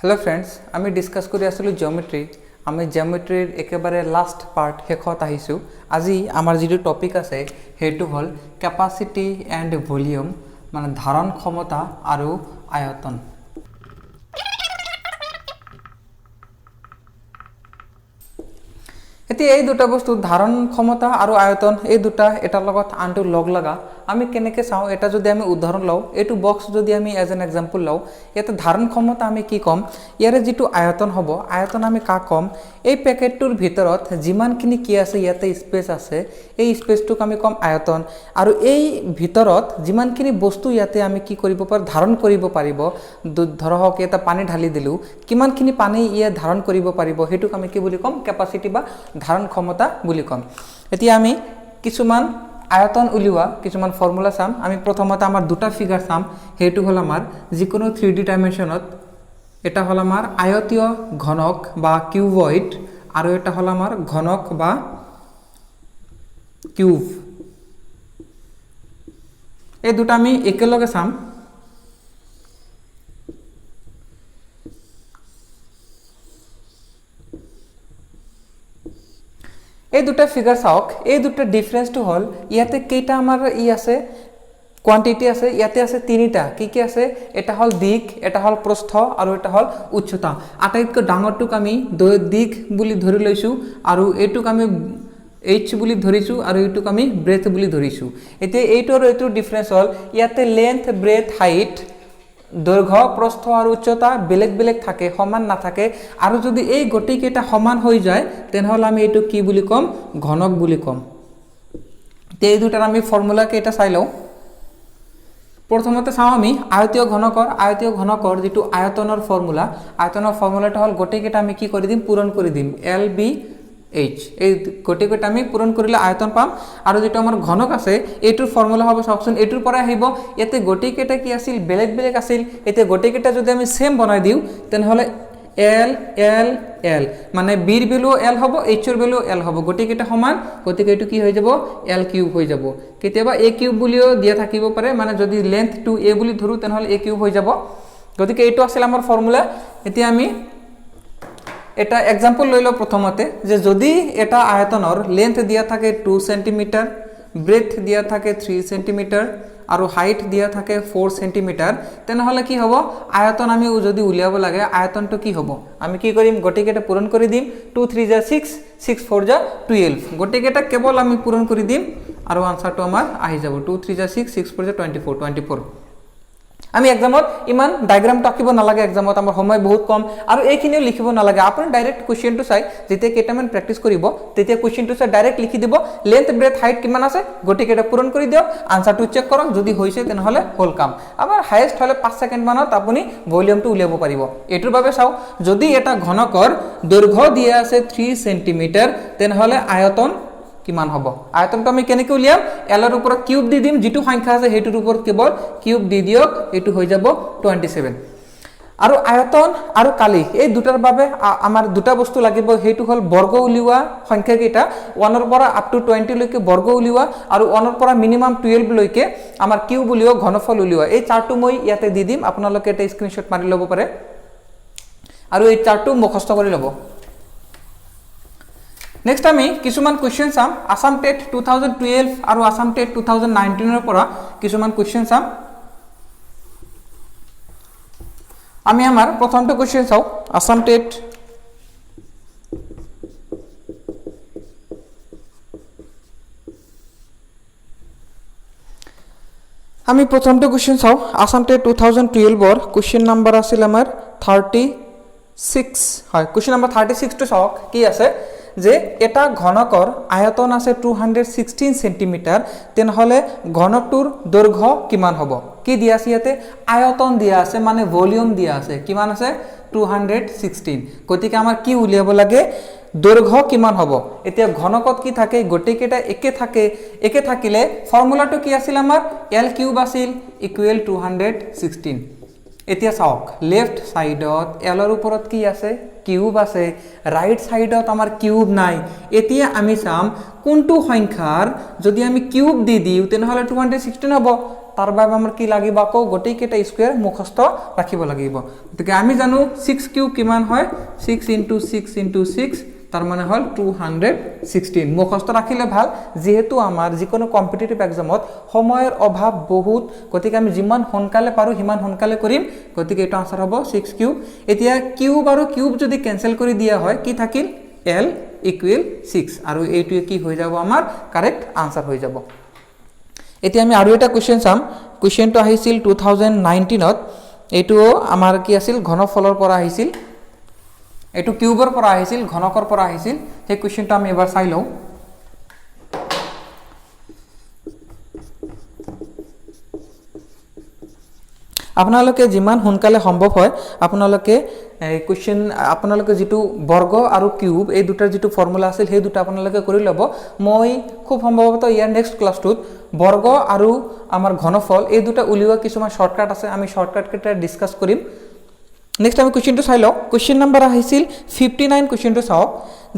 Hello friends आमी discuss करि आसलो जिओमेट्री आमी जिओमेट्रीर एकेबारे लास्ट पार्ट हेखत आहिसु আজি आमार जितु टपिक आछे हेतु हल कैपासिटी एंड वॉल्यूम माने धारण क्षमता आरु आयतन। এতিয়া এই দুটা বস্তু ধারণ ক্ষমতা আর আয়তন এই দুটা এটার লগত আনটো লগ লাগা আমি কেনেকে চাও এটা যদি আমি উদাহরণ লও এটু বক্স যদি আমি এজ এন এক্সাম্পল লও এতে ধারণ ক্ষমতা আমি কি কম ইয়ারে যেটু আয়তন হবো আয়তন আমি কা কম এই প্যাকেটটোর ভিতরত জিমানখিনি কি আছে ইয়াতে স্পেস আছে এই স্পেসটুক আমি কম আয়তন আর এই ভিতরত জিমানখিনি বস্তু ইয়াতে আমি কি করিব পার ধারণ করিব পারিব ধরহক এটা পানি ঢালি দিলু কিমানখিনি পানি ইয়া ধারণ করিব পারিব হেতুক আমি কি বলি কম ক্যাপাসিটি বা ধারণ ক্ষমতা বলি কম। এতিয়া আমি কিছুমান আয়তন উলিওয়া কিছুমান ফর্মুলা চাম আমি প্রথমতে আমার দুটা ফিগার চাম হেতু হল আমার যিকোনো 3D ডাইমেনশনত এটা হল আমার আয়তীয় ঘনক বা কিউবয়েড আর এটা হল আমার ঘনক বা কিউব এই দুটা আমি একেলগে চাম। এই দুটা ফিগার চাওক এই দুটা ডিফারেন্সটো হল ইয়াতে কেইটা আমাৰ ই আছে কোয়ান্টিটি আছে ইয়াতে আছে তিনিটা কি কি আছে এটা হল দিক এটা হল প্রস্থ আৰু এটা হল উচ্চতা আটাইতকৈ ডাঙৰটুক আমি দিক বুলি ধৰি লৈছো আৰু এইটুক আমি h বুলি ধৰিছো আৰু এইটুক আমি ব্ৰেথ বুলি ধৰিছো। এতিয়া এইটো আৰু এইটো ডিফাৰেন্স হল ইয়াতে লেন্থ ব্ৰেথ হাইট দৈর্ঘ্য প্রস্থ আর উচ্চতা বেলেগ বেলেগ থাকে সমান না থাকে আর যদি এই গতিকেটা সমান হয়ে যায় তেনহলে আমি এইটো কি বুলি কম ঘনক বুলি কম। তে এই দুটার আমি ফর্মুলাকে এটা চাই লও প্রথমতে চাও আমি আয়তীয় ঘনকৰ যেটো আয়তনৰ ফৰ্মুলাটা হল গতিকেটা আমি কি কৰি দিম পূৰণ কৰি দিম এল বি এইচ এই গতিকেটা আমি পূরণ করিলে আয়তন পাম আর যেটা আমার ঘনক আছে এইটোর ফর্মুলা হবে অপশন এইটোর পরে আহিব এতে গতিকেটা কি আছিল বেলেগ বেলেগ আছিল এতে গতিকেটা যদি আমি সেম বনাই দিও তেনহলে এল এল এল মানে বির ভ্যালু এল হবো এইচৰ ভ্যালু এল হবো গতিকেটা সমান গতিকে এইটো কি হৈ যাব এল কিউব হৈ যাব কেতিয়াবা এ কিউব বুলিও দিয়া থাকিব পারে মানে যদি লেন্থ টু এ বুলি ধৰু তেনহলে এ কিউব হৈ যাব গতিকে এইটো আছিল আমাৰ ফৰ্মুলা। এতিয়া আমি এটা এক্সাম্পল লইলো প্ৰথমতে যে যদি এটা আয়তনৰ লেন্থ দিয়া থাকে 2 সেন্টিমিটার ব্রেথ দিয়া থাকে 3 সেন্টিমিটার আর হাইট দিয়া থাকে 4 সেন্টিমিটার তেনহলে কি হবো আয়তন আমি যদি উলিয়াব লাগে আয়তনটো কি হবো আমি কি করিম গটিকেটা পূরণ করে দিম 2 3 যা 6 6 4 যা 12 গটিকেটা কেবল আমি পূরণ করে দিম আর আনসারটো আমার আহি যাব 2 3 যা 6 6 4 যা 24 আমি এক্সামত ইমান ডায়াগ্রাম টাকিব নালাগে এক্সামত আমার সময় বহুত কম আর এইখিনিও লিখিব নালাগে আপনি ডাইরেক্ট কোশ্চেনটো চাই যেতে কেটামান প্র্যাকটিস করিব তেতে কোশ্চেনটো চাই ডাইরেক্ট লিখি দিব লেন্থ ব্রেথ হাইট কিমান আছে গটিকেটা পূরণ কৰি দিও আনসাৰটো চেক কৰক যদি হৈছে তেনহলে হোল কাম আমাৰ হাইয়েস্ট হলে 5 সেকেন্ড মানত আপুনি ভলিউমটো উলিয়াব পাৰিব। এটোৰ বাবে চাও যদি এটা ঘনকৰ দৈৰ্ঘ্য দিয়া আছে 3 সেন্টিমিটাৰ তেনহলে আয়তন কিমান হবো আয়তনটো আমি কেনেকৈ উলিয়াম এলৰ ওপৰত কিউব দি দিম যেটো সংখ্যা আছে হেতুৰ ওপৰত কেৱল কিউব দি দিওক এটো হৈ যাব 27 আৰু আয়তন আৰু কালি এই দুটাৰ বাবে আমাৰ দুটা বস্তু লাগিব হেতু হল বৰ্গ উলিওৱা সংখ্যা কেইটা 1 ৰ পৰা আপ টু 20 লৈকে বৰ্গ উলিওৱা আৰু 1 ৰ পৰা মিনিমাম 12 লৈকে আমাৰ কিউব উলিওৱা ঘনফল উলিওৱা এই চাৰ্টটো মই ইয়াতে দি দিম আপোনালোকে এটা স্ক্ৰিনশ্বট মাৰি ল'ব পাৰে আৰু এই চাৰ্টটো মুখস্থ কৰি ল'ব। নেক্সট আমি কিছুমান কোশ্চেন চাম আসাম টেট 2012 আৰু আসাম টেট 2019 ৰ পৰা কিছুমান কোশ্চেন চাম। আমি আমাৰ প্ৰথমটো কোশ্চেন চাও আসাম টেট আমি প্ৰথমটো কোশ্চেন চাও আসাম টেট 2012 ৰ কোশ্চেন নাম্বাৰ আছিল আমাৰ 36 হয় কোশ্চেন নাম্বাৰ 36 টো চাওক কি আছে যে এটা ঘনকৰ আয়তন আছে 216 সেন্টিমিটাৰ তেনহলে ঘনকটোৰ দৈর্ঘ্য কিমান হ'ব কি দিয়া আছে ইয়াতে আয়তন দিয়া আছে মানে ভলিউম দিয়া আছে কিমান আছে 216 গতিকে আমাৰ কি উলিয়াব লাগে দৈর্ঘ্য কিমান হ'ব। এতিয়া ঘনকত কি থাকে গতিকেটা একে থাকিলে ফর্মুলাটো কি আছিল আমাৰ এল কিউব আছিল ইকুৱেল 216 এতিয়া চাওক লেফট সাইডত এলৰ ওপৰত কি আছে কিউব আছে ৰাইট সাইডত আমাৰ কিউব নাই এতিয়া আমি চাম কোনটো সংখ্যাৰ যদি আমি কিউব দি দিও তেনহলে 216 হ'ব তাৰ বাবে আমাৰ কি লাগিব আকৌ গোটেইকেইটা স্কুৱেৰ মুখস্থ ৰাখিব লাগিব গতিকে আমি জানো 6 কিউব কিমান হয় 6 * 6 * 6 তাৰ মানে হল 216 মুখস্থ ৰাখিলে ভাল যেহেতু আমাৰ যিকোনো কম্পিটিটিভ এক্সামত সময়ৰ অভাৱ বহুত গতিকে আমি যিমান সোনকালে পাৰো হিমান সোনকালে কৰিম গতিকে এটা আনসাৰ হ'ব 6 কিউব এতিয়া কিউব আৰু কিউব যদি ক্যান্সেল কৰি দিয়া হয় কি থাকিল l = 6 আৰু এইটোৱে কি হৈ যাব আমাৰ কাৰেক্ট আনসাৰ হৈ যাব এতিয়া আমি আৰু এটা কোশ্চেন চাম কোশ্চেনটো আহিছিল 2019 ত এইটো আমাৰ কি আছিল ঘনফলৰ পৰা আহিছিল এটো কিউবৰ পৰা আহিছিল ঘনকৰ পৰা আহিছিল সেই কোশ্চেনটো আমি এবাৰ চাই লও আপোনালোকে যিমান সোনকালে সম্ভৱ হয় আপোনালোকে কোশ্চেন আপোনালোকে যেটো বৰ্গ আৰু কিউব এই দুটাৰ যেটো ফৰ্মুলা আছিল সেই দুটা আপোনালোকে কৰি লব মই খুব সম্ভৱত ইয়াৰ নেক্সট ক্লাছটোত বৰ্গ আৰু আমাৰ ঘনফল এই দুটা উলিওৱা কিছুমান শৰ্টকাট আছে আমি শৰ্টকাট কেইটা ডিসকাস কৰিম নেক্সট আমি কোশ্চেনটো চাই লও কোশ্চেন নাম্বার আহিছিল 59 কোশ্চেনটো চাও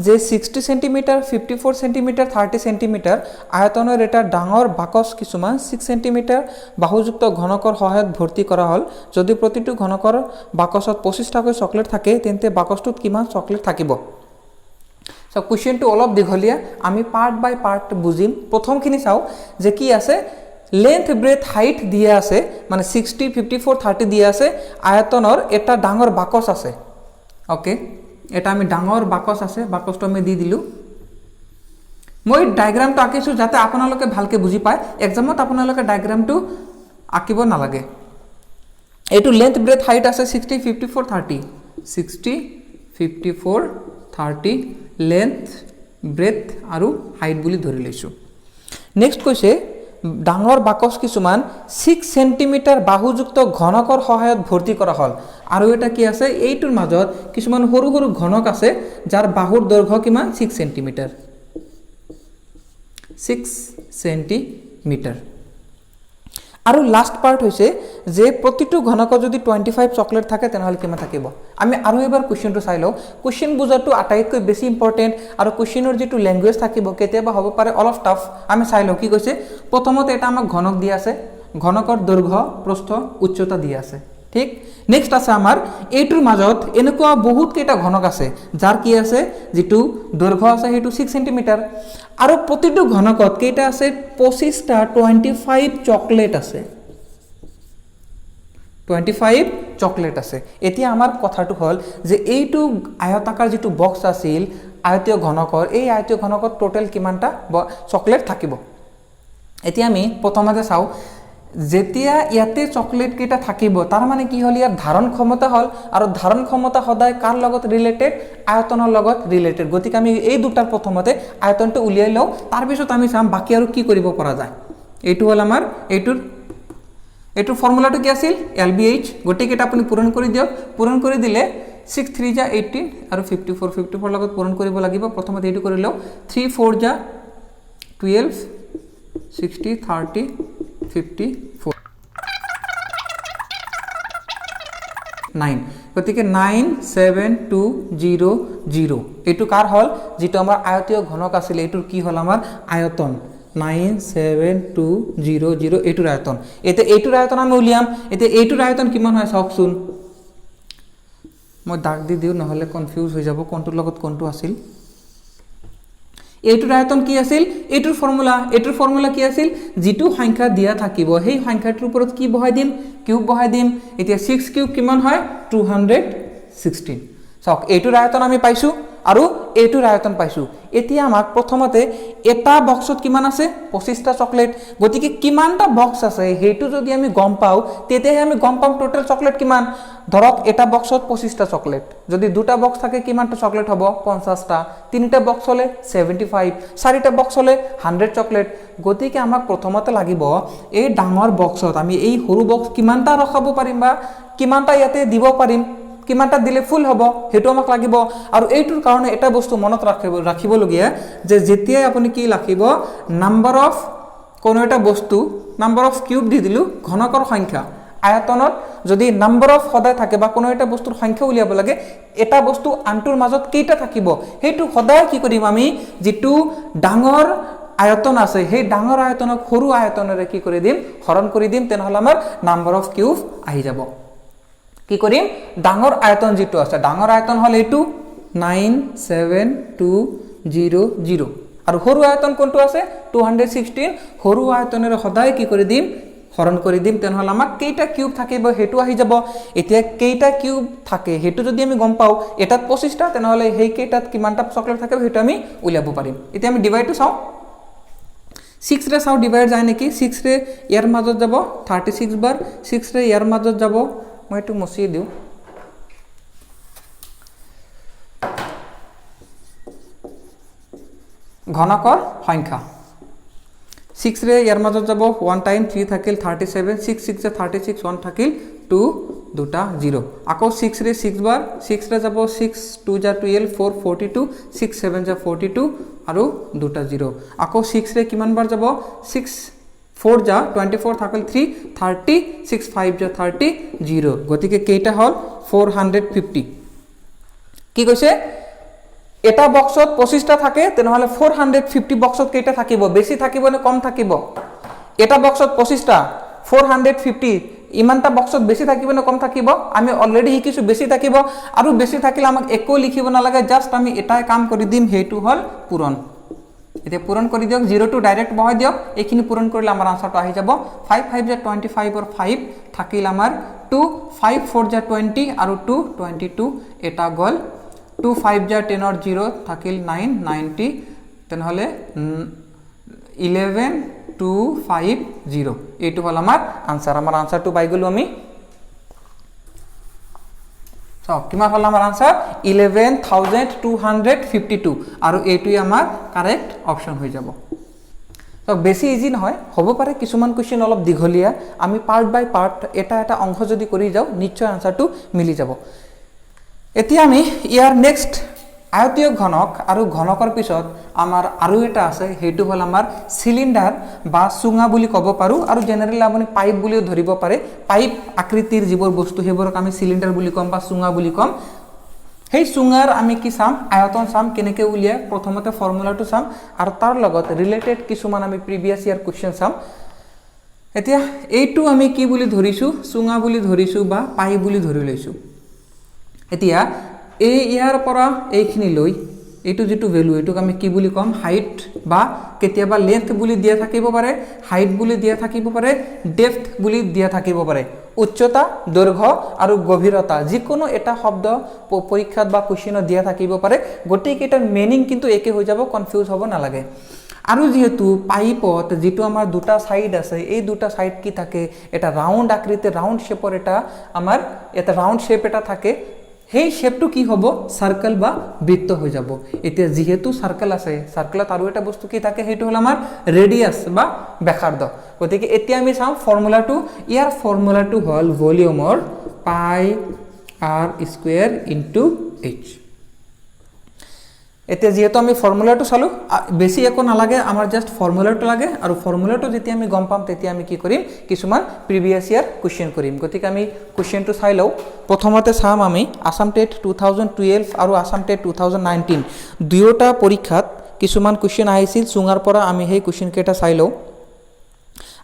যে 60 সেন্টিমিটার 54 সেন্টিমিটার 30 সেন্টিমিটার আয়তনৰ এটা ডাঙৰ বাকস কিছুমান 6 সেন্টিমিটাৰ বাহুযুক্ত ঘনকৰ সহায়ত ভৰ্তি কৰা হল যদি প্ৰতিটো ঘনকৰ বাকসত 25 টাকৈ চকলেট থাকে তেন্তে বাকসটোত কিমান চকলেট থাকিব সো কোশ্চেনটো অলপ দীঘলীয়া আমি পার্ট বাই পার্ট বুজিম প্ৰথমখিনি চাও যে কি আছে length breadth height দিয়া আছে মানে 60 54 30 দিয়া আছে আয়তনৰ এটা ডাঙৰ বাকস আছে ওকে এটা আমি ডাঙৰ বাকস আছে বাকসটো আমি দি দিলু মই ডায়াগ্ৰামটো আঁকিছো যাতে আপোনালোকে ভালকে বুজি পায় এক্সামত আপোনালোকে ডায়াগ্ৰামটো আঁকিব নালাগে এটো length breadth height আছে 60 54 30 60 54 30 length breadth আৰু height বুলি ধৰি লৈছো নেক্সট কৈছে ডাঙৰ বাকস কিছুমান 6 সেন্টিমিটাৰ বাহুযুক্ত ঘনকৰ সহায়ত ভৰ্তি কৰা হল আৰু এটা কি আছে এইটোৰ মাজত কিছুমান সৰু সৰু ঘনক আছে যাৰ বাহুৰ দৈৰ্ঘ্য কিমান 6 সেন্টিমিটাৰ 6 সেন্টিমিটাৰ আৰু লাস্ট পাৰ্ট হৈছে যে প্ৰতিটো ঘনক যদি 25 চকলেট থাকে তেনেহলে কিমান থাকিব আমি আৰু এবাৰ কোশ্চেনটো চাই লও কোশ্চেন বুজাটো আটাইতকৈ বেছি ইম্পৰ্টেন্ট আৰু কোশ্চেনৰ যেটো ল্যাঙ্গুৱেজ থাকিব কেতিয়াবা হ'ব পাৰে অল অফ টাফ আমি চাই লও কি কৈছে প্ৰথমতে এটা আমাক ঘনক দিয়া আছে ঘনকৰ দৈৰ্ঘ্য প্ৰস্থ উচ্চতা দিয়া আছে ঠিক নেক্সট আছে আমাৰ এইটোৰ মাজত এনেকুৱা বহুত কেইটা ঘনক আছে যাৰ কি আছে যেটো দৈৰ্ঘ্য আছে হেতু 6 সেন্টিমিটাৰ আৰু প্ৰতিটো ঘনকত কেইটা আছে 25 টা 25 চকলেট আছে 25 চকলেট আছে এতিয়া আমাৰ কথাটো হল যে এইটো আয়তাকাৰ যেটো বক্স আছিল আয়তীয় ঘনকৰ এই আয়তীয় ঘনকত টোটাল কিমানটা চকলেট থাকিব এতিয়া আমি প্ৰথমতে চাও যেতিয়া ইয়াতে চকলেট কেইটা থাকিব তাৰ মানে কি হল ইয়াৰ ধাৰণ ক্ষমতা হল আৰু ধাৰণ ক্ষমতা সদায় কাৰ লগত ৰিলেটেড আয়তনৰ লগত ৰিলেটেড গতিকে আমি এই দুটাৰ প্ৰথমতে আয়তনটো উলিয়াই লও তাৰ পিছত আমি চাম বাকি আৰু কি কৰিব পৰা যায় এইটো হল আমাৰ এইটোৰ ফৰ্মুলাটো কি আছিল LBH গতিকেটা আপুনি পূৰণ কৰি দিয়ক পূৰণ কৰি দিলে 6 3 যা 18 আৰু 54 লগত পূৰণ কৰিব লাগিব প্ৰথমতে এইটো কৰি লও 3 4 যা 12 60 30 54 9 গতিকে 97200 এটো কার হল যেটো আমাৰ আয়তীয় ঘনক আছিল এটোৰ কি হল আমাৰ আয়তন 97200 এটোৰ আয়তন এতে এইটোৰ আয়তন আমি উলিয়াম এতে এইটোৰ আয়তন কিমান হয় চাওকচোন মই দাগ দি দিও নহলে কনফিউজ হৈ যাব কোনটোৰ লগত কোনটো আছিল এইটোৰ আয়তন কি আছিল এইটোৰ ফৰ্মুলা কি আছিল যেটো সংখ্যা দিয়া থাকিব সেই সংখ্যাটোৰ ওপৰত কি বহাই দিম কিউব বহাই দিম এতিয়া 6 কিউব কিমান হয় 216 চাওক এইটোৰ আয়তন আমি পাইছো আৰু এইটোৰ আয়তন পাইছো এতিয়া আমাক প্ৰথমতে এটা বক্সত কিমান আছে 25 টা চকলেট গতিকে কিমানটা বক্স আছে হেতু যদি আমি গম পাও তেতিয়াহে আমি গম পাম টোটাল চকলেট কিমান ধৰক এটা বক্সত 25 টা চকলেট যদি দুটা বক্স থাকে কিমানটা চকলেট হ'ব 50 টা তিনিটা বক্স হলে 75 চাৰিটা বক্স হলে 100 চকলেট গতিকে আমাক প্ৰথমতে লাগিব এই ডাঙৰ বক্সত আমি এই সৰু বক্স কিমানটা ৰখাব পাৰিম বা কিমানটা ইয়াতে দিব পাৰিম কিমানটা দিলে ফুল হ'ব হেতু আমাক লাগিব আৰু এইটোৰ কাৰণে এটা বস্তু মনত ৰাখিবলগীয়া যে যেতিয়া আপুনি কি লিখিব নাম্বাৰ অফ কোনো এটা বস্তু নাম্বাৰ অফ কিউব দি দিলু ঘনকৰ সংখ্যা আয়তনত যদি নাম্বাৰ অফ সদায় থাকে বা কোনো এটা বস্তুৰ সংখ্যা উলিয়াব লাগে এটা বস্তু আনটোৰ মাজত কেইটা থাকিব হেতু সদায় কি কৰিম আমি যেটো ডাঙৰ আয়তন আছে সেই ডাঙৰ আয়তনক সৰু আয়তনেৰে কি কৰি দিম হৰণ কৰি দিম তেনেহলে আমাৰ নাম্বাৰ অফ কিউব আহি যাব কি কৰিম ডাঙৰ আয়তন যেটো আছে ডাঙৰ আয়তন হল এটো 97200 আৰু সৰু আয়তন কোনটো আছে 216 সৰু আয়তনেৰে সদায় কি কৰি দিম হৰণ কৰি দিম তেনেহলে আমাক কেইটা কিউব থাকিব হেতু আহি যাব এতিয়া কেইটা কিউব থাকে হেতু যদি আমি গম পাও এটাত 25টা তেনেহলে হেই কেইটাত কিমানটা চকলেট থাকে হেতু আমি উলিয়াব পাৰিম এতিয়া আমি ডিভাইডটো চাও 6 ৰে চাও ডিভাইড যায় নেকি 6 ৰে ইয়াৰ মাজত যাব 36 বাৰ 6 ৰে ইয়াৰ মাজত যাব মই এটো মচি দিও ঘনকৰ সংখ্যা 6 रे यार মাজত যাব 1 টাইম 3 থাকিল 37 6 6 रे 36 1 থাকিল 2 দুটা 0 আকৌ 6 रे 6 বাৰ 6 रे যাব 6 2 जा 12 4 42 6 7 जा 42 আৰু দুটা 0 আকৌ 6 रे কিমান বাৰ যাব 6 4 जा 24 থাকিল 3 30 6 5 जा 30 0 গতিকে কেইটা হল 450 কি কৈছে এটা বক্সত 25টা থাকে তেনেহলে 450 বক্সত কেইটা থাকিব বেছি থাকিব নে কম থাকিব এটা বক্সত 25টা 450 ইমানটা বক্সত বেছি থাকিব নে কম থাকিব আমি অলৰেডি শিকিছো বেছি থাকিব আৰু বেছি থাকিলে আমাক একো লিখিব নালাগে জাস্ট আমি এটাই কাম কৰি দিম হেতু হল পূৰণ এতিয়া পূৰণ কৰি দিয়ক 0 টু ডাইৰেক্ট বহাই দিয়ক এইখিনি পূৰণ কৰিলে আমাৰ আনসাৰটো আহি যাব 5 5 जा 25 और 5 থাকিল আমাৰ 2 5 4 जा 20 আৰু 2 22 এটা গল 2 5 जा 10 और 0 থাকিল 9 90 তেনেহলে 11 2 5 0 এইটো হল আমাৰ আনসাৰটো পাই গলো আমি সো কিমান হল আমাৰ আনসাৰ 11252 আৰু এইটোই আমাৰ কাৰেক্ট অপশন হৈ যাব তো বেছি ইজি নহয় হ'ব পাৰে কিছুমান কোশ্চেন অলপ দীঘলীয়া আমি পাৰ্ট বাই পাৰ্ট এটা এটা অংশ যদি কৰি যাও নিশ্চয় আনসাৰটো মিলি যাব এতিয়া আমি ইয়াৰ নেক্সট আয়তীয় ঘনক আৰু ঘনকৰ পিছত আমাৰ আৰু এটা আছে হেতু হল আমাৰ সিলিন্ডাৰ বা সুঙা বুলি কব পাৰো আৰু জেনাৰেলি আপুনি পাইপ বুলিও ধৰিব পাৰে পাইপ আকৃতিৰ যিবোৰ বস্তু হেবোৰক আমি সিলিন্ডাৰ বুলি কম বা সুঙা বুলি কম হেই সুঙাৰ আমি কি চাম আয়তন চাম কেনেকৈ উলিয়া প্ৰথমতে ফৰ্মুলাটো চাম আৰু তাৰ লগত ৰিলেটেড কিছুমান আমি প্ৰিভিয়াস ইয়াৰ কোশ্চেন চাম এতিয়া এইটো আমি কি বুলি ধৰিছো সুঙা বুলি ধৰিছো বা পাইপ বুলি ধৰি লৈছো এতিয়া এই ইয়াৰ পৰা এইখিনি লৈ এটো যেটো ভ্যালু এটোক আমি কি বুলি কম হাইট বা কেতিয়াবা লেন্থ বুলি দিয়া থাকিব পাৰে হাইট বুলি দিয়া থাকিব পাৰে ডেপথ বুলি দিয়া থাকিব পাৰে উচ্চতা দৈৰ্ঘ্য আৰু গভীৰতা যিকোনো এটা শব্দ পৰীক্ষাত বা কোশ্চেনত দিয়া থাকিব পাৰে গটেইকেইটাৰ মিনিং কিন্তু একে হৈ যাব কনফিউজ হ'ব নালাগে আৰু যেহেতু পাইপত যেটো আমাৰ দুটা সাইড আছে এই দুটা সাইড কি থাকে এটা ৰাউন্ড আকৃতিৰ ৰাউন্ড শেপৰ এটা আমাৰ এটা রাউন্ড শেপ এটা থাকে হেই শেপটো কি হ'ব সার্কেল বা বৃত্ত হৈ যাব এতিয়া যেহেতু সার্কেল আছে সার্কেলত আৰু এটা বস্তু কি থাকে হেতু হল আমাৰ ৰেডিয়াস বা ব্যাসাৰ্ধ গতিকে এতিয়া আমি চাম ফৰ্মুলাটো ইয়াৰ ফৰ্মুলাটো হল ভলিউমৰ পাই r স্কয়াৰ ইনটু h এতিয়া যেহেতু আমি ফৰ্মুলাটো চালো বেছি একো নালাগে আমাৰ জাস্ট ফৰ্মুলাটো লাগে আৰু ফৰ্মুলাটো যেতিয়া আমি গম পাম তেতিয়া আমি কি কৰিম কিছুমান প্ৰিভিয়াস ইয়াৰ কোশ্চেন কৰিম গতিকে আমি কোশ্চেনটো চাই লও প্ৰথমতে চাম আমি আসাম টেট 2012 আৰু আসাম টেট 2019 দুয়োটা পৰীক্ষাত কিছুমান কোশ্চেন আহিছিল সুঙাৰ পৰা আমি সেই কোশ্চেন কেটা চাই লও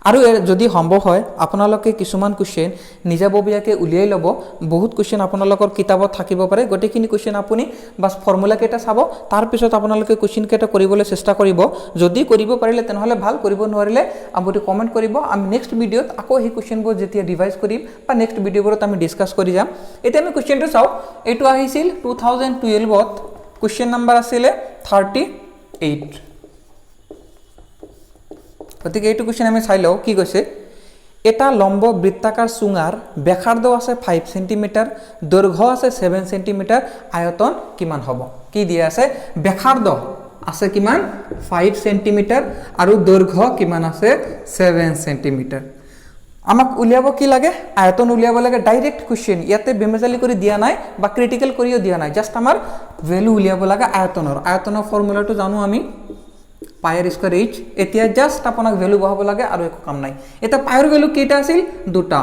আৰু যদি সম্ভৱ হয় আপোনালোকে কিছুমান কোশ্চেন নিজাববীয়াকে উলিয়াই লব বহুত কোশ্চেন আপোনালোকৰ কিতাপত থাকিব পাৰে গটেখিনি কোশ্চেন আপুনি বাস ফৰ্মুলা কেটা চাব তাৰ পিছত আপোনালোকে কোশ্চেন কেটা কৰিবলৈ চেষ্টা কৰিব যদি কৰিব পাৰিলে তেনেহলে ভাল কৰিব নোৱাৰিলে আপুনি কমেন্ট কৰিব আমি নেক্সট ভিডিওত আকৌ এই কোশ্চেনবোৰ যেতিয়া ৰিভাইজ কৰিম বা নেক্সট ভিডিওবোৰত আমি ডিসকাস কৰি যাম এতিয়া আমি কোশ্চেনটো চাও এটো আহিছিল 2012ত কোশ্চেন নম্বৰ আছিল 38 গতিকে এইটো কোশ্চেন আমি চাই লও কি কৈছে এটা লম্ব বৃত্তাকাৰ সুঙাৰ ব্যাসাৰ্ধ আছে 5 সেমি দৈৰ্ঘ্য আছে 7 সেমি আয়তন কিমান হ'ব কি দিয়া আছে ব্যাসাৰ্ধ আছে কিমান 5 সেমি আৰু দৈৰ্ঘ্য কিমান আছে 7 সেমি আমাক উলিয়াব কি লাগে আয়তন উলিয়াব লাগে ডাইৰেক্ট কোশ্চেন ইয়াতে বেমেজালি কৰি দিয়া নাই বা ক্ৰিটিক্যাল কৰিও দিয়া নাই জাস্ট আমাৰ ভ্যালু উলিয়াব লাগে আয়তনৰ ফৰ্মুলাটো জানো আমি পাইৰ স্কয়াৰ h এতিয়া জাস্ট আপোনাক ভ্যালু বহাব লাগে আৰু একো কাম নাই এটা পাইৰ ভ্যালু কেটা আছিল দুটা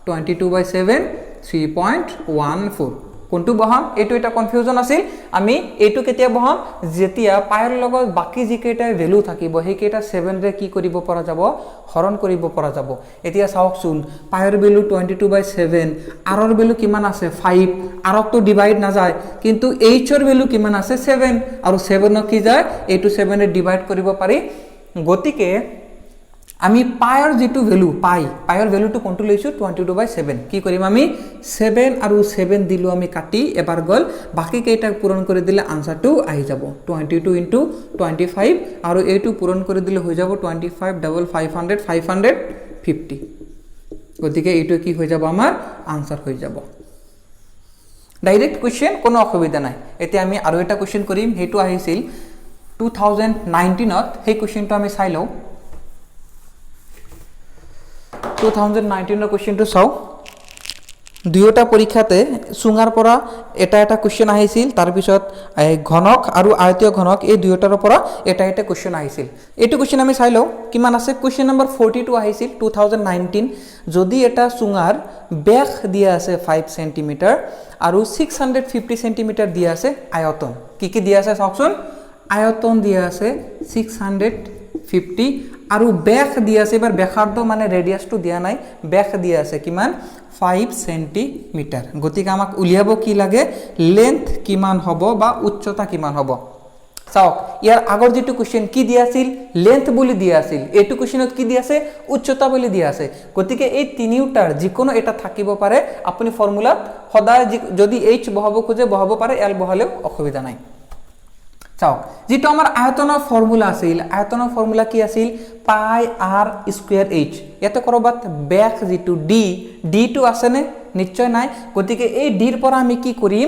22/7 3.14 কোনটো বহাম এইটো এটা কনফিউজন আছিল আমি এইটো কেতিয়া বহাম যেতিয়া পাইৰ লগত বাকি যিকেইটা ভ্যালু থাকিব সেইকেইটা 7 ৰে কি কৰিব পৰা যাব হৰণ কৰিব পৰা যাব এতিয়া চাওকচোন পাইৰ ভ্যালু 22/7 আৰৰ ভ্যালু কিমান আছে 5 আৰক তো ডিভাইড না যায় কিন্তু h ৰ ভ্যালু কিমান আছে 7 আৰু 7 ন কি যায় এইটো 7 ৰে ডিভাইড কৰিব পাৰি গতিকে আমি পাইৰ যেটো ভ্যালু পাইৰ ভ্যালুটো কোনটো লৈছো 22/7 কি কৰিম আমি 7 আৰু 7 দিলু আমি কাটি এবাৰ গল বাকি কেইটা পূৰণ কৰি দিলে আনসাৰটো আহি যাব 22 * 25 আৰু এইটো পূৰণ কৰি দিলে হৈ যাব 25 ডাবল 500 550 গতিকে এইটো কি হৈ যাব আমাৰ আনসাৰ হৈ যাব ডাইৰেক্ট কোৱেশ্চন কোনো অসুবিধা নাই এতিয়া আমি আৰু এটা কোৱেশ্চন কৰিম হেতু আহিছিল 2019 ত সেই কোৱেশ্চনটো আমি চাই লও 2019 ৰ কোৱেশ্চনটো চাও দুয়োটা পৰীক্ষাতে সুঙাৰ পৰা এটা কোৱেশ্চন আহিছিল তাৰ পিছত ঘনক আৰু আয়তীয় ঘনক এই দুয়োটাৰ পৰা এটা কোৱেশ্চন আহিছিল এইটো কোৱেশ্চন আমি চাই লও কিমান আছে কোৱেশ্চন নম্বৰ 42 আহিছিল 2019 যদি এটা সুঙাৰ ব্যাস দিয়া আছে 5 সেমি আৰু 650 সেমি দিয়া আছে আয়তন কি দিয়া আছে চাওকচোন আয়তন দিয়া আছে 650 আৰু ব্যাস দিয়া আছে এবাৰ ব্যাসাৰ্ধ মানে ৰেডিয়াসটো দিয়া নাই ব্যাস দিয়া আছে কিমান 5 সেমি গতিকে আমাক উলিয়াব কি লাগে লেন্থ কিমান হ'ব বা উচ্চতা কিমান হ'ব চাওক ইয়াৰ আগৰ যেটো কোৱেশ্চন কি দিয়া আছিল লেন্থ বুলি দিয়া আছিল এটো কোৱেশ্চনত কি দিয়া আছে উচ্চতা বুলি দিয়া আছে গতিকে এই তিনিউটাৰ যিকোনো এটা থাকিব পাৰে আপুনি ফৰ্মুলাত সদায় যদি h বহাব খোজে বহাব পাৰে l বহালেও অসুবিধা নাই চাওক যেটো আমাৰ আয়তনৰ ফৰ্মুলা আছিল আয়তনৰ ফৰ্মুলা কি আছিল পাই r স্কয়াৰ h ইয়াতে কৰবাত ব্যাস যেটো d টো আছে নে নিশ্চয় নাই গতিকে এই d ৰ পৰা আমি কি কৰিম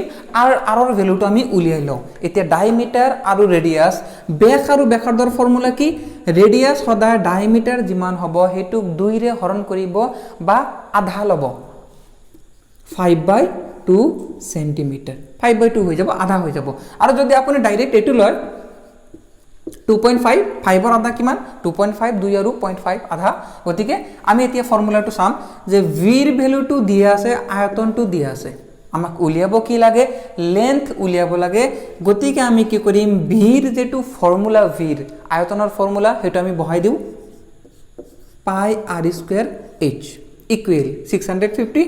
r ৰ ভ্যালুটো আমি উলিয়াই লও এতিয়া ডায়ামিটাৰ আৰু ৰেডিয়াস ব্যাস আৰু ব্যাসাৰ্ধৰ ফৰ্মুলা কি ৰেডিয়াস সদায় ডায়ামিটাৰ যিমান হ'ব হেতু 2 ৰে হৰণ কৰিব বা আধা লব 5/2 সেমি 5/2 হৈ যাব আধা হৈ যাব আৰু যদি আপুনি ডাইৰেক্ট এটো লয় 2.5 5 ৰ আধা কিমান 2.5 2 আৰু 0.5 আধা গতিকে আমি এতিয়া ফৰ্মুলাটো চাম যে v ৰ ভ্যালুটো দিয়া আছে আয়তনটো দিয়া আছে আমাক উলিয়াব কি লাগে লেন্থ উলিয়াব লাগে গতিকে আমি কি কৰিম v ৰ যেটো ফৰ্মুলা v ৰ আয়তনৰ ফৰ্মুলা হেতু আমি বহাই দিও পাই r স্কয়াৰ h ইকুৱেল 650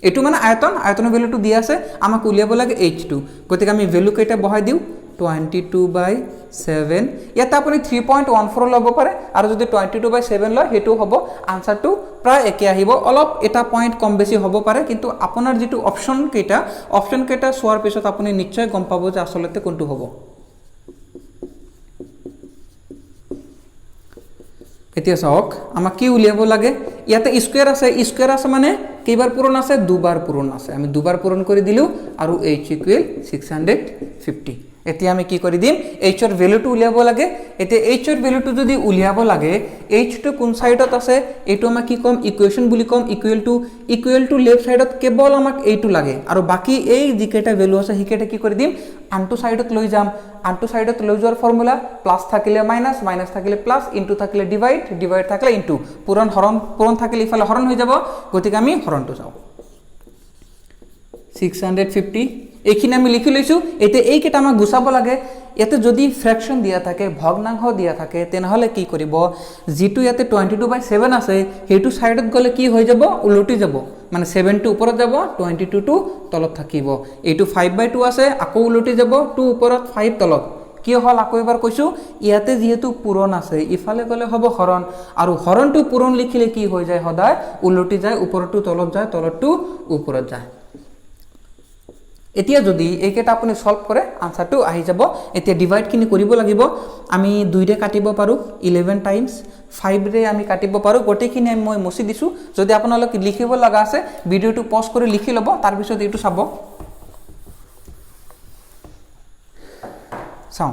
এটো মানে আয়তনৰ ভ্যালুটো দিয়া আছে আমাক উলিয়াব লাগে h2 গতিকে আমি ভ্যালু কেইটা বহাই দিও 22/7 ইয়াতে আপুনি 3.14 লব পাৰে আৰু যদি 22/7 লয় হেতু হ'ব আনসাৰটো প্ৰায় একে আহিব অলপ এটা পইণ্ট কম বেছি হ'ব পাৰে কিন্তু আপোনাৰ যেটো অপচন কেইটা সোৱাৰ পিছত আপুনি নিশ্চয় গম পাব যে আসলতে কোনটো হ'ব এতিয়া চাওক আমাক কি উলিয়াব লাগে ইয়াতে স্কয়াৰ আছে মানে কেইবাৰ পূৰণ আছে দুবাৰ পূৰণ আছে আমি দুবাৰ পূৰণ কৰি দিলু আৰু h ইকুৱেল 650 এতিয়া আমি কি কৰি দিম h ৰ ভ্যালুটো উলিয়াব লাগে এতিয়া h ৰ ভ্যালুটো যদি উলিয়াব লাগে h টো কোন সাইডত আছে এটো আমাক কি কম ইকুৱেশন বুলি কম ইকুৱেল টু লেফট সাইডত কেৱল আমাক এইটো লাগে আৰু বাকি এই যিকেটা ভ্যালু আছে হিকেটা কি কৰি দিম আনটো সাইডত লৈ যাম আনটো সাইডত লৈ যোৱাৰ ফৰ্মুলা প্লাস থাকিলে মাইনাস মাইনাস থাকিলে প্লাস ইনটু থাকিলে ডিভাইড থাকিলে ইনটু পূৰণ থাকিলে ইফালে হৰণ হৈ যাব গতিকে আমি হৰণটো চাও 650 এইখিনি আমি লিখি লৈছো এতে এই কেটা আমাক গুছাব লাগে ইয়াতে যদি ফ্র্যাকশন দিয়া থাকে ভগ্নাংশ দিয়া থাকে তেনেহলে কি কৰিব যেটো ইয়াতে 22/7 আছে হেতু সাইডত গলে কি হৈ যাব উলটি যাব মানে 7 টো ওপৰত যাব 22 টো তলত থাকিব এইটো 5/2 আছে আকৌ উলটি যাব 2 ওপৰত 5 তলত কি হল আকৌ এবাৰ কৈছো ইয়াতে যেহেতু পূৰণ আছে ইফালে গলে হ'ব হৰণ আৰু হৰণটো পূৰণ লিখিলে কি হৈ যায় সদায় উলটি যায় ওপৰটো তলত যায় তলতটো ওপৰত যায় এতিয়া যদি এইকেটা আপুনি সলভ কৰে আনসাৰটো আহি যাব এতিয়া ডিভাইড কিনি কৰিব লাগিব আমি 2 ৰে কাটিব পাৰো 11 টাইমছ 5 ৰে আমি কাটিব পাৰো গটেখিনি মই মছি দিছো যদি আপোনালোক লিখিব লগা আছে ভিডিওটো পজ কৰি লিখি লব তাৰ পিছত এইটো চাব চাও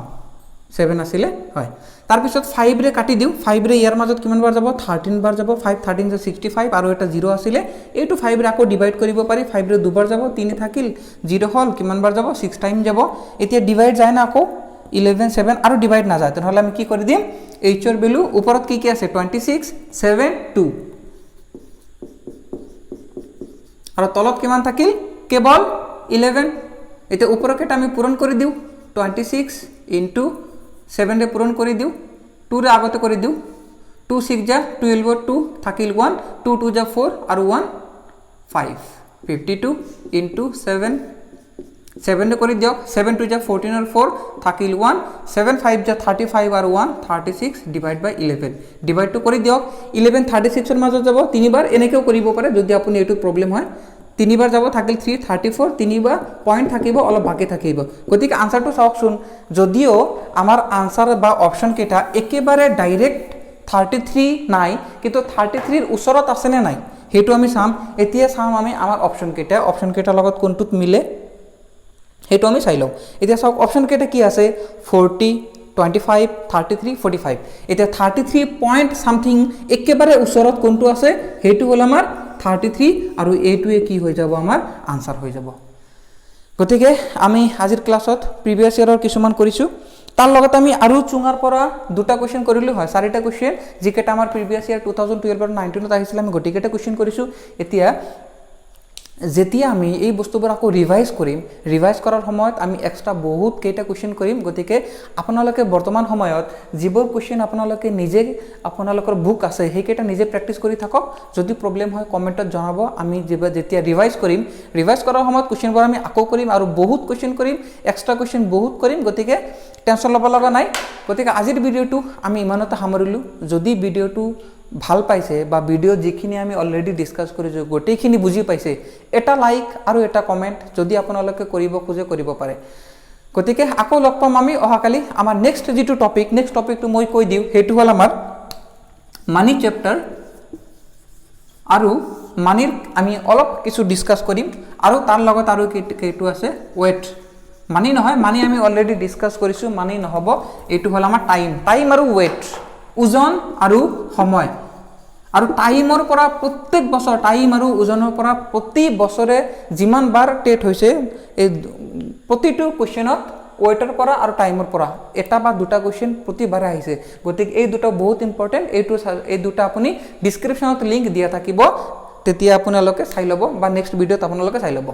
7 আছিলে হয় তাৰ পিছত 5 ৰে কাটি দিও 5 ৰে ইয়াৰ মাজত কিমান বাৰ যাব 13 বাৰ যাব 5 13 জ 65 আৰু এটা 0 আছিলে এইটো 5 ৰে আকৌ ডিভাইড কৰিব পাৰি 5 ৰে দুবাৰ যাব 3 থাকিল 0 হল কিমান বাৰ যাব 6 টাইম যাব এতিয়া ডিভাইড যায় না আকৌ 11 7 আৰু ডিভাইড না যায় তেনেহলে আমি কি কৰি দিম h ৰ ভ্যালু ওপৰত কি আছে 26 7 2 আৰু তলত কিমান থাকিল কেৱল 11 এতিয়া ওপৰৰ কেইটা আমি পূৰণ কৰি দিওঁ 26 ইনটু 7 ৰে পূৰণ কৰি দিওঁ 2 ৰে আগতে কৰি দিওঁ 2 6 যা 12 2 থাকিল 1 2 2 যা 4 আৰু 1 5 52 ইনটু 7 7 ৰে কৰি দিওঁ 7 2 যা 14 আৰু 4 থাকিল 1 7 5 যা 35 আৰু 1 36 ডিভাইড বাই 11 ডিভাইড টু কৰি দিওঁ 11 36 ৰ মাজত যাব তিনিবাৰ এনেকেও কৰিব পাৰে যদি আপুনি এটো প্ৰবলেম হয় তিনিবাৰ যাব থাকিল 3 34 তিনিবাৰ পইণ্ট থাকিব অলপ বাকি থাকিব গতিকে আনসাৰটো চাওকচোন যদিও আমাৰ আনসাৰ বা অপচন কেটা একেবাৰে ডাইৰেক্ট 33 নাই কিন্তু 33 ৰ ওচৰত আছে নে নাই হেতু আমি চাম এতিয়া চাম আমি আমাৰ অপচন কেটা লগত কোনটোত মিলে হেতু আমি চাই লও এতিয়া চাওক অপচন কেটা কি আছে 40 25 33 45 এতিয়া 33 পইণ্ট সামথিং একেবাৰে ওচৰত কোনটো আছে হেতু হল আমাৰ 33 আৰু এইটোৱে কি হৈ যাব আমাৰ আনসাৰ হৈ যাব গতিকে আমি আজিৰ ক্লাছত প্ৰিভিয়াস ইয়াৰৰ কিছুমান কৰিছো তাৰ লগত আমি আৰু চুঙাৰ পৰা দুটা কোৱেশ্চন কৰিলো হয় চাৰিটা কোৱেশ্চন যিকেটা আমাৰ প্ৰিভিয়াস ইয়াৰ 2012 আৰু 19 ত আহিছিল আমি গটিকেটা কোৱেশ্চন কৰিছো এতিয়া যেতিয়া আমি এই বস্তুবোৰ আকৌ ৰিভাইজ কৰিম ৰিভাইজ কৰাৰ সময়ত আমি এক্সট্ৰা বহুত কেইটা কোৱেশ্চন কৰিম গতিকে আপোনালোকে বৰ্তমান সময়ত যিবোৰ কোৱেশ্চন আপোনালোকে নিজে আপোনালোকৰ বুক আছে হেকেটা নিজে প্ৰেক্টিস কৰি থাকক যদি প্ৰবলেম হয় কমেন্টত জনাব আমি যেতিয়া ৰিভাইজ কৰিম ৰিভাইজ কৰাৰ সময়ত কোৱেশ্চনবোৰ আমি আকৌ কৰিম আৰু বহুত কোৱেশ্চন কৰিম এক্সট্ৰা কোৱেশ্চন বহুত কৰিম গতিকে টেনচন ল'ব লগা নাই গতিকে আজিৰ ভিডিওটো আমি ইমানতে সামৰিলো যদি ভিডিওটো ভাল পাইছে বা ভিডিও যিখিনি আমি অলৰেডি ডিসকাস কৰিছো গোটেইখিনি বুজি পাইছে এটা লাইক আৰু এটা কমেন্ট যদি আপোনালোকে কৰিব খোজে কৰিব পাৰে গতিকে আকৌ লগ পাম আমি অহাকালি আমাৰ নেক্সট যেটো টপিকটো মই কৈ দিও হেতু হল আমাৰ মানি চ্যাপ্টাৰ আৰু মানিৰ আমি অলপ কিছু ডিসকাস কৰিম আৰু তাৰ লগত আৰু কেটো আছে ওয়েট মানি নহয় মানি আমি অলৰেডি ডিসকাস কৰিছো মানি নহব এটো হল আমাৰ টাইম আৰু ওয়েট ওজন আৰু সময় আৰু টাইমৰ পৰা প্ৰত্যেক বছৰ টাইম আৰু ওজনৰ পৰা প্ৰতি বছৰে যিমান বাৰ টেট হৈছে এই প্ৰতিটো কোৱেশ্চনত ওয়েটৰ পৰা আৰু টাইমৰ পৰা এটা বা দুটা কোৱেশ্চন প্ৰতিবাৰে আহিছে গতিকে এই দুটা বহুত ইম্পৰ্টেন্ট এই দুটা আপুনি ডেসক্ৰিপচনত লিংক দিয়া থাকিব তেতিয়া আপোনালোকে চাই লব বা নেক্সট ভিডিওত আপোনালোকে চাই লব